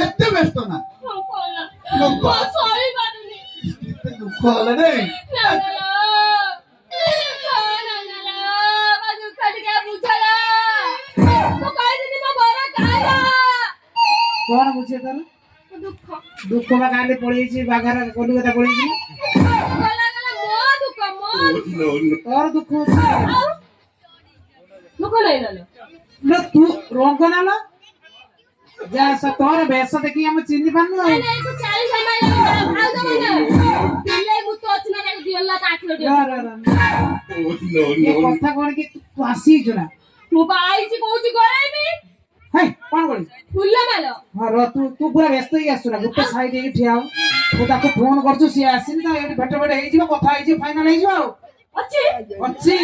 ଏତେ ବ୍ୟସ୍ତ ନା ଦୁଃଖ ହେଲେ ନାଇଁ କଣ ବୁଝେ ତାର ଦୁଃଖ ବା କାଲି ପଳେଇଛି ବାଘାର କଲିକତା ପଳେଇଛି ତୋର ଦୁଃଖ ତୁ ରଙ୍ଗ ନାଲ ଯା ତୋର ବେଶ ଦେଖି ଆମେ ଚିହ୍ନି ପାରୁନୁ କଥା କଣ କି ତୁ ଆସିଛୁ ନା ମୁଁ ବାଇଛି କହୁଛି ଗଳାଇବି ହାଇ କଣ କଳି ଫୁଲ ମାଲ ହଁ ର ତୁ ପୁରା ବ୍ୟସ୍ତ ହେଇ ଆସୁ ନା ଗୋଟେ ସାଇଡ ହେଇକି ଠିଆ ହ ମୁଁ ତାକୁ ଫୋନ କରୁଛୁ ସିଏ ଆସିନି ତ ଏଠି ଭେଟ ଭେଟ ହେଇଯିବ କଥା ହେଇଯିବ ଫାଇନାଲ ହେଇଯିବ ଆଉ ଅଛି ଅଛି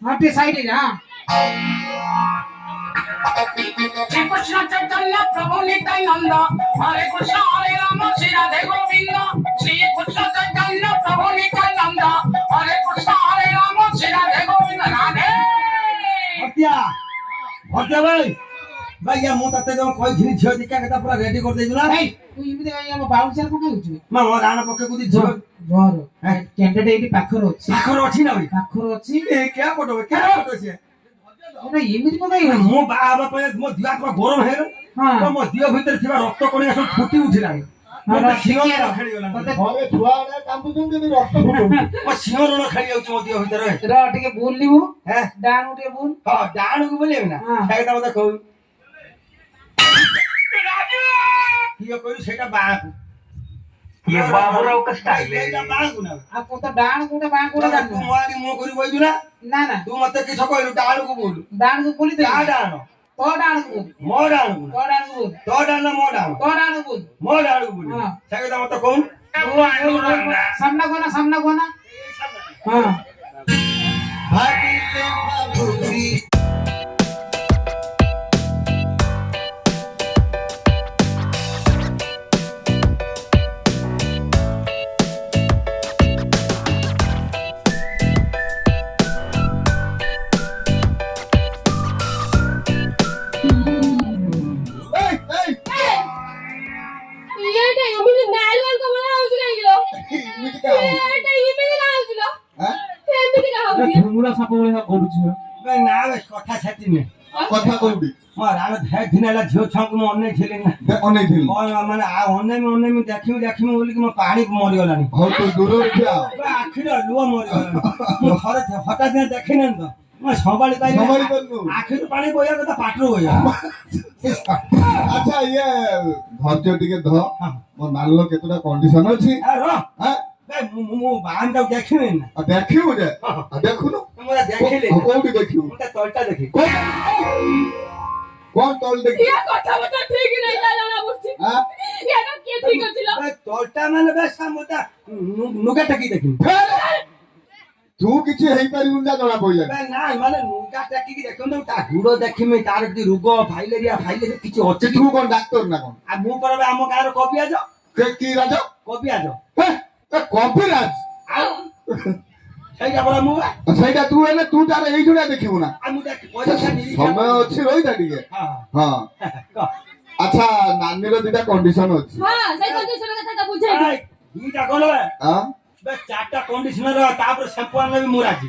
ହଁ ଟିକେ ସାଇଡ ହେଇଯା শ্রীকৃষ্ণ চৈতন্য প্রভু নিত্যানন্দ হরে কৃষ্ণ হরে রাম শ্রী রাধে গোবিন্দ শ্রীকৃষ্ণ চৈতন্য প্রভু নিত্যানন্দ হরে কৃষ্ণ হরে রাম শ্রী রাধে গোবিন্দ রাধে হত্যা হত্যা ভাই ভাই ମୁଁ ତତେ ଯୋଉ କହିଥିଲି ଝିଅ ଦିକା କଥା ପୁରା ରେଡି କରିଦେଇଛୁ ନା ଭାଇ ତୁ ଏମିତି କାଇଁ ଆମ ବାଉଚାର କଣ କହୁଛୁ ମା ମୋ ରାଣ ପକେଇକୁ ଦି ଝିଅ ଜର କ୍ୟାଣ୍ଡିଡେଟ୍ ଏଇଠି ପାଖରେ ଅଛି ନା ଭାଇ ପାଖରେ ଅଛି ଏ କିଆ ପଟୋ ସିଏ ଏଟା ଏମିତି କଣ କାଇଁ ମୁଁ ବାହା ହେବା ପାଇଁ ମୋ ଦିହ ହାତ ଗରମ ହେଇଗଲା ତ ମୋ ଦିହ ଭିତରେ ଥିବା ରକ୍ତ କଣିକା ସବୁ ଫୁଟି ଉଠିଲାଣି ମୋ ସିଂହରଣ ଖେଳି ଯାଉଛି ମୋ ଦିହ ଭିତରେ ର ଟିକେ ବୁଲିବୁ ଡାଣୁ ଟିକେ ବୁଲ ହଁ ଡାଣକୁ ବୁଲେଇବି ନା ସେଇଟା ମତେ କହୁ କିଏ କହିଲୁ ସେଇଟା ବାହାକୁ ବାବୁରାव का स्टाइल है ବାହାକୁ ନା ଆଉ କତ ଡାଣ କୋଉଟା ବାଁ କୋଉଟା ତୁ ଜାଣିନୁ ମୋ ଆଗେ ମୁହଁ କରି ବଇଛୁ ନା ନା ନା ତୁ ମତେ କିଛି କହିଲୁ ଡାଣକୁ ବୋଲୁ ଡାଣକୁ ବୋଲି ଦେ କା ଡାଣ ତ ଡାଣକୁ ବୋଲ ମୋ ଡାଣକୁ ତ ଡାଣକୁ ବୋଲ ତୋ ଡାଣ ମୋ ଡାଣ ତ ଡାଣକୁ ବୋଲ ମୋ ଡାଣକୁ ବୋଲୁ ସେ କଥା ମତେ କହୁ ସାମ୍ନା କୋନା ହଁ ଭାବିଲେ ଭାବୁଛି ମୁଲା ସାପ ଭଳିଆ କରୁଛୁ ନା କଥା ଛାତିନି କଥା କୋଉଠି ମୋ ରାଣ ଧେ ଦିନ ହେଲା ଝିଅ ଛୁଆଙ୍କୁ ମୁଁ ଅନେଇଥିଲି ନା ଅନେଇଥିଲି ମାନେ ଅନେଇମି ଦେଖିମି ବୋଲିକି ମୋ ପାଣି ମରିଗଲାଣି ହଉ ତୁ ଦୂରରେ ଠିଆ ଆଖିର ଲୁହ ମରିଗଲାଣି ମୁଁ ଥରେ ହଠାତ୍ ଦିନ ଦେଖିନି ତ ମୁଁ ସମ୍ଭାଳି ପାରିନି ଆଖିରୁ ପାଣି ବୋହିବା କଥା ପାଟିରୁ ବୋହିବା ଆଚ୍ଛା ଇଏ ଧୈର୍ଯ୍ୟ ଟିକେ ଧ ମୋ ନାଲ କେତେଟା କଣ୍ଡିସନ ଅଛି ମୁଁ ବାହାନଟାକୁ ଦେଖିବି ନା ଦେଖିବୁ ଯେ ଦେଖୁନୁ ଦେଖିଲି କୋଉଠି ଦେଖିବୁ ତଳଟା ଦେଖି କଣ ତଳ ଦେଖି ତଳଟା ମାନେ ବେଶ ନୁଗା ଟେକି ଦେଖିବି ତୁ କିଛି ହେଇପାରିବୁ ନା ଜଣା ପଇଲା ନାଇଁ ମାନେ ନୁଗା ଟେକିକି ଦେଖନ୍ତୁ ତା ଗୁଡ ଦେଖିମି ତାର ଯଦି ରୋଗ ଫାଇଲେରିଆ କିଛି ଅଛି ତୁ କଣ ଡାକ୍ତର ନା କଣ ଆଉ ମୁଁ ପରା ଆମ ଗାଁର କବିରାଜ କି ରାଜ କବିରାଜ କବିରାଜ ସେଇଟା ପରା ମୁଁ ସେଇଟା ତୁ ହେଲେ ତୁ ତାର ଏଇ ଯୋଡା ଦେଖିବୁ ନା ସମୟ ଅଛି ରହିଥା ଟିକେ ହଁ ଆଚ୍ଛା ନାନୀର ଦିଟା କଣ୍ଡିସନ ଅଛି ଦିଟା କଣ ଚାରିଟା କଣ୍ଡିସନର ତାପରେ ସାମ୍ପୁ ଆଣିଲେ ମୁଁ ରାଜି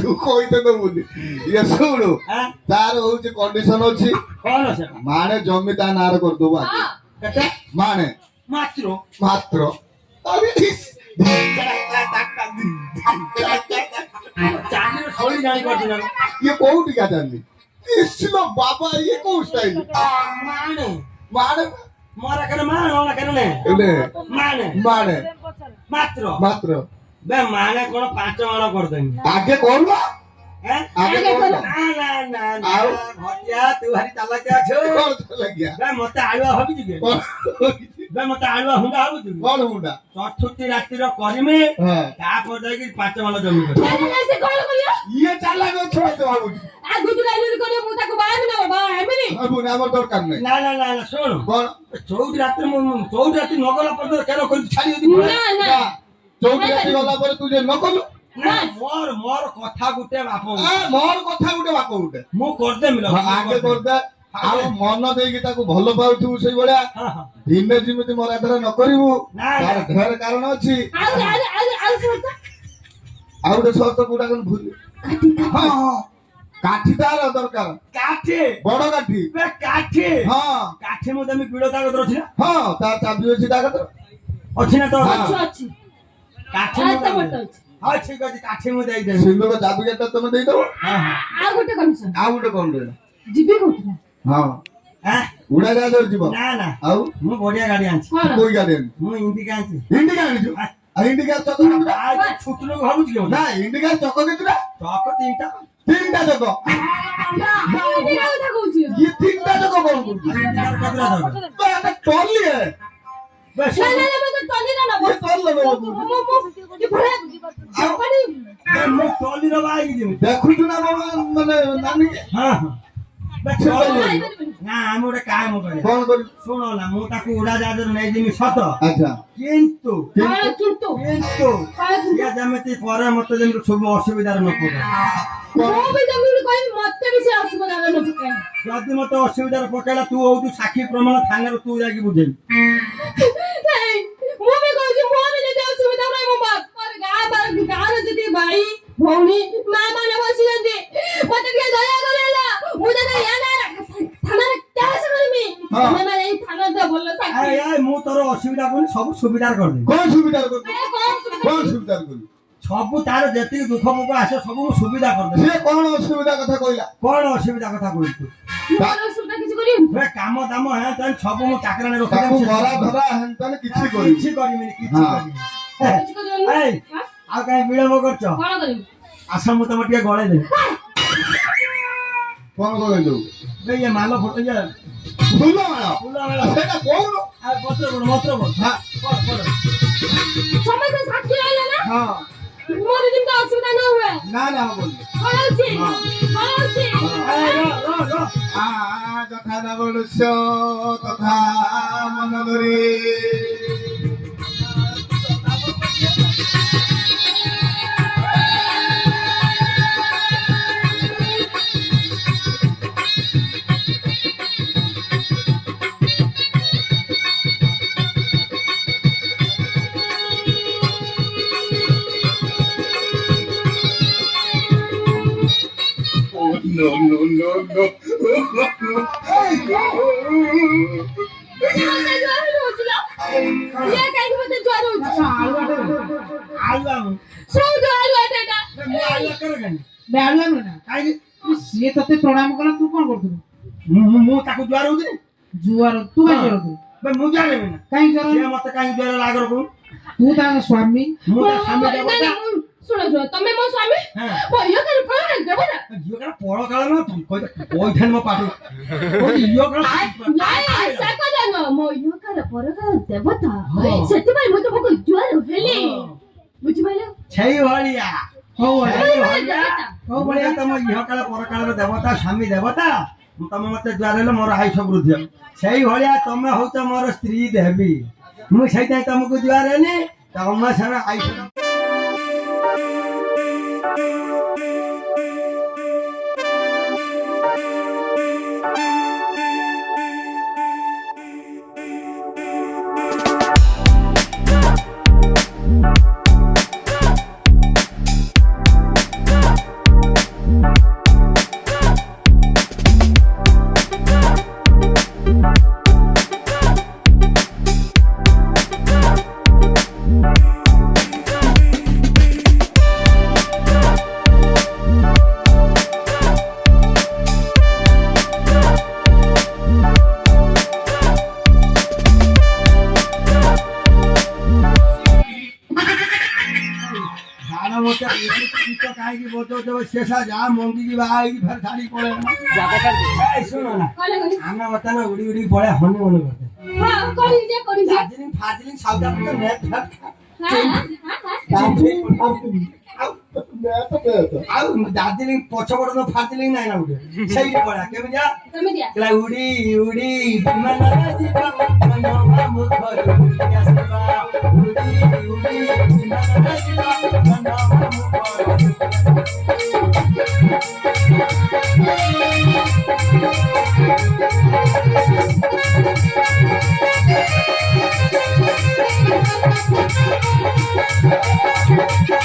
ତୁ କହିତେ ଦେବୁନି ଇଏ ଶୁଣୁ ତାର ହଉଛି କଣ୍ଡିସନ ଅଛି କଣ ସେଟା ମାଣେ ଜମି ତା ନାଁରେ କରିଦବୁ ଆଜି କେତେ ମାଣେ ମାତ୍ର ଚାଲିର ଶୈଳୀ ଜାଣିପାରୁଛି ନା ଇଏ କୋଉଠିକା ଚାଲି ବାବା ଇଏ କୋଉ ଷ୍ଟାଇଲ ମାଣେ ମାଣେ ମୋର କେନ ମାଣ କେନ ମାଣେ ମାତ୍ର ବେ ମାଣେ କଣ 5 ମାଣ କରିଦେବି ଆଗେ କରୁନ ଆଗେ ତୁ ଭାରି ଚାଲାକିଆ ଅଛୁ ମତେ ଆଳୁଆ ଭାବିଛୁ କି ମତେ ଆଳୁଆ ହୁଣ୍ଡା ଭାବୁଛୁ କଣ ହୁଣ୍ଡା ଚତୁର୍ଥୀ ରାତିର କରିମି ତାପରେ ଯାଇକି 5 ମାଣ ଜମି ଇଏ ଚାଲାକ ଛୁଆ ତ ଭାବୁଛି କହିବୁନି ଆମର ଦରକାର ନାହିଁ ନା ନା ନା ନା ଶୁଣ କଣ ଚଉଠି ରାତିରେ ଚଉଠି ରାତି ନଗଲା ପର୍ଯ୍ୟନ୍ତ କେନ କରି ଛାଡି ଯଦି ନା ନା ଚଉଠି ରାତି ଗଲା ପରେ ତୁ ଯେ ନ କଲୁ ନା ମୋର କଥା ଗୋଟେ ବାପ ମୋର କଥା ଗୋଟେ ବାପ ଗୋଟେ ମୁଁ କରିଦେମି ଲୋ। ଆଗେ କରିଦେ ଆଉ ମନ ଦେଇକି ତାକୁ ଭଲ ପାଉଥିବୁ ସେଇଭଳିଆ ହଁ, ହଁ। ଦିନେ ଯେମିତି ମରା ଧରା ନ କରିବୁ ନା, ତାର ନା। ଢେର କାରଣ ଅଛି ଆଉ ଶୁଣ ଆଉ ଗୋଟେ ସର୍ତ୍ତ କୋଉଟା କଣ ଭୁଲି ହଁ ହଁ କାଠି ତାର ଦରକାର କାଠି ବଡ କାଠି ବେ କାଠି ହଁ କାଠି ମୁଁ ତମେ ବିଳ କାଗଜ ଅଛି ନା ହଁ ତା ଚାବି ଅଛି ତା କଥା ଅଛି ନା ତ ଅଛି ଅଛି କାଠି ଆଉ ମୁଁ ତ ଦେବି। ଗୋଟେ ଅଛି ହଁ ଠିକ ଅଛି କାଠି ମୁଁ ଦେଇଦେବି ସିନ୍ଦୁକ ଚାବି କେତେ ତମେ ଦେଇଦବ ହଁ ହଁ ଆଉ ଗୋଟେ କମିଶନ ଆଉ ଗୋଟେ କଣ ଦେବ ଯିବି କହୁଥିଲା ହଁ ଆଁ? ଉଡାଜାହାଜରେ ଯିବ ନା ନା ଆଉ ମୁଁ ବଢିଆ ଗାଡି ଆଣିଛି କଣ କୋଇ ଗାଡି ଆଣିଛୁ ମୁଁ ଇଣ୍ଡିକା ଆଣିଛି ଇଣ୍ଡିକା ଆଣିଛୁ ଆଉ ଇଣ୍ଡିକା ଚକ କେତେଟା ଛୁଟୁ ଲୋକ ଭାବୁଛି କେଉଁ ନା ଇଣ୍ଡିକା ଚକ କେତେଟା ଚକ ତିନିଟା ତିନିଟା ଚକ କଥା କହୁଛି ଇଏ ତିନିଟା ଚକ କଣ କରୁଛୁ ଇଣ୍ଡିକାର କେତେଟା ଚକ? ତ ଏଟା ଟଲି ବେ ନା ଶୁଣ, ନା ନା ମୋତେ ଟଲିର ନବ ଇଏ ଟଲି ନେବ ମୁଁ ଟଲିର ବାଇକି ଯିବି ଦେଖୁଛୁ ନା କଣ ମାନେ ନାନୀ ହଁ ହଁ ବେ ଟଲି ନା ଆମେ ଗୋଟେ କାମ କରିବା କଣ କରିବୁ ଶୁଣ ନା ମୁଁ ତାକୁ ଉଡାଜାହାଜରେ ନେଇଯିବି ସତ ଆଚ୍ଛା କିନ୍ତୁ କଣ କିନ୍ତୁ କିନ୍ତୁ ସିଏ ଯେମିତି ପରେ ମତେ ଯେମିତି ସବୁ ଅସୁବିଧାରେ ନ ପକାଏ ମୁଁ ବି ଯେମିତି କହିବି ମୋତେ ବି ସେ ଅସୁବିଧା ନ ପକାଏ ଯଦି ମତେ ଅସୁବିଧାରେ ପକେଇଲା ତୁ ହଉଛୁ ସାକ୍ଷୀ ପ୍ରମାଣ ଥାନାରେ ତୁ ଯାଇକି ବୁଝେଇବୁ ହେଇ, ମୁଁ ବି କହୁଛି ମୋର ଯଦି ଅସୁବିଧା ନାହିଁ ମୋ ବାପାର ଗାଁର ଯଦି ଭାଇ ଭଉଣୀ ମା ମାନେ ବସିଛନ୍ତି ମତେ ଟିକେ ଦୟା କରିଲା ମୁଁ ଯଦି ଥାନାରେ କେସ କରିବି ହଁ। ତମେ ମାନେ ଏଇ ଥାନାରେ ଭଲ ସାକ୍ଷୀ ମୁଁ ତୋର ଅସୁବିଧା କରୁନି ସବୁ ସୁବିଧାରେ କରିଦେବି କଣ ସୁବିଧା କରିବୁ ଏ, କଣ ସୁବିଧା? କଣ ସୁବିଧା କରିବୁ ସବୁ ତାର ଯେତିକି ଦୁଃଖ ମୁଖ ଆସେ ସବୁ ମୁଁ ସୁବିଧା କରିଦେବି ସିଏ କଣ ଅସୁବିଧା କଥା କହିଲା କଣ ଅସୁବିଧା କଥା କହୁଛୁ ମୋର ଅସୁବିଧା କିଛି କରିବି ବେ କାମ ଦାମ ହେ ତାହେଲେ ସବୁ ମୁଁ ଚାକରାଣୀ ତାକୁ ରଖିଦେବି ମରା ଧରା ହେନ୍ତାନେ କିଛି କରିବୁ କିଛି କରିବିନି କିଛି ହଁ। କରିବିନି କିଛି କରିବିନି ଏଇ, ହଁ? ଆଉ କାହିଁ ବିଳମ୍ବ କରୁଛ କଣ କରିବି ଆସ ମୁଁ ତମ ଟିକେ ଗଳେଇ ଦେବି କଣ କହିଲୁ ବେ ଇଏ ମାଲ ଫଟୋ ଇଏ ଫୁଲ ମାଳ ଫୁଲ ମେଳ ସେଇଟା କହୁନୁ ଆଉ ପତ୍ର ପଡ ମନ୍ତ୍ର ପଡ ହଁ ସମସ୍ତେ ସାକ୍ଷୀ ରହିଲେ ନା ହଁ ମୋର ଯେମିତି ଅସୁବିଧା ନ ହୁଏ ନା ନା ହବନି କଣ ଅଛି କଣ ଅଛି ଯଥା ନା ମନୁଷ୍ୟ ତଥା ମନ ଧରି no, no, no, no. ସିଏ ତତେ ପ୍ରଣାମ କଲା ତୁ କଣ କରୁଥିଲୁ ମୁଁ ତାକୁ ଜୁଆର ହଉଛି ଜୁଆର ତୁ କାଇଁ ଜୁଆର ହଉଥିଲୁ ମୁଁ ଜାଣିବି ନା କାଇଁ ଜୁଆର ସିଏ ମତେ କାହିଁକି ଜୁଆର ଲାଗର କରୁ ତୁ ତାଙ୍କ ସ୍ୱାମୀ ମୁଁ ତା ସ୍ୱାମୀ ଦେବତା ଶୁଣ ତମେ ମୋ ସ୍ୱାମୀ ହଁ ଝିଅ କାଲି ପଳେଇ ଦେବତା ଝିଅ କାଳେ ପଳ କାଳ ନା କହିଥାନ୍ତି ମୋ ପାଠ ଝିଅ କାଳେ ନାଇଁ ସେ କଥା ନୁହଁ ମୋ ଝିଅ କାଲି ପରକାଳ ଦେବତା ହଁ। ସେଥିପାଇଁ ମୁଁ ତମକୁ ଜୁଆର ହେଲି ବୁଝିପାରିଲ ସେଇଭଳିଆ ହଉ ସେଇଭଳିଆ ହଉ ବଢିଆ ତମ ଝିଅ କାଳେ ପରକାଳର ଦେବତା ସ୍ୱାମୀ ଦେବତା ତମେ ମତେ ଜୁଆର ହେଲେ ମୋର ଆୟୁଷ ବୃଦ୍ଧି ହବ ସେଇଭଳିଆ ତମେ ହଉଛ ମୋର ସ୍ତ୍ରୀ ଦେବୀ ମୁଁ ସେଇଥିପାଇଁ ତମକୁ ଜୁଆର ହେଲି ତମ ସାରା ଆୟୁଷ କାହିଁକି ବଚଉଛ ଶେଷ ଯାହା ମଙ୍ଗିକି ବାହା ହେଇକି ଫେର ଛାଡିକି ପଳେଇ ଶୁଣ ନା ଆମେ ବର୍ତ୍ତମାନ ଉଡି ଉଡିକି ପଳେଇ ହନିମୁନ କରିତେ ଦାର୍ଜିଲିଂ ଫାର୍ଜିଲିଂ ସାଉଥ ଆଫ୍ରିକା ଆଉ ଦାର୍ଜିଲିଂ ପଛପଟ ତ ଫାର୍ଜିଲିଂ ନାହିଁ ନା ଗୋଟେ ସେଇଠି ପଳା କେମିତି ଯା କେମିତିଆ କହିଲା ଉଡି ଉଡି ବିମାନରେ ଯିବା ମନ ମାମୁଁ ଘରୁ ଉଡି ଆସିବା ଉଡି ଉଡି ବିମାନରେ ଯିବା ମନ ମାମୁଁ ଘରୁ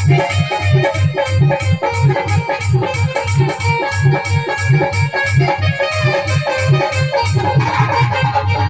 Thank you.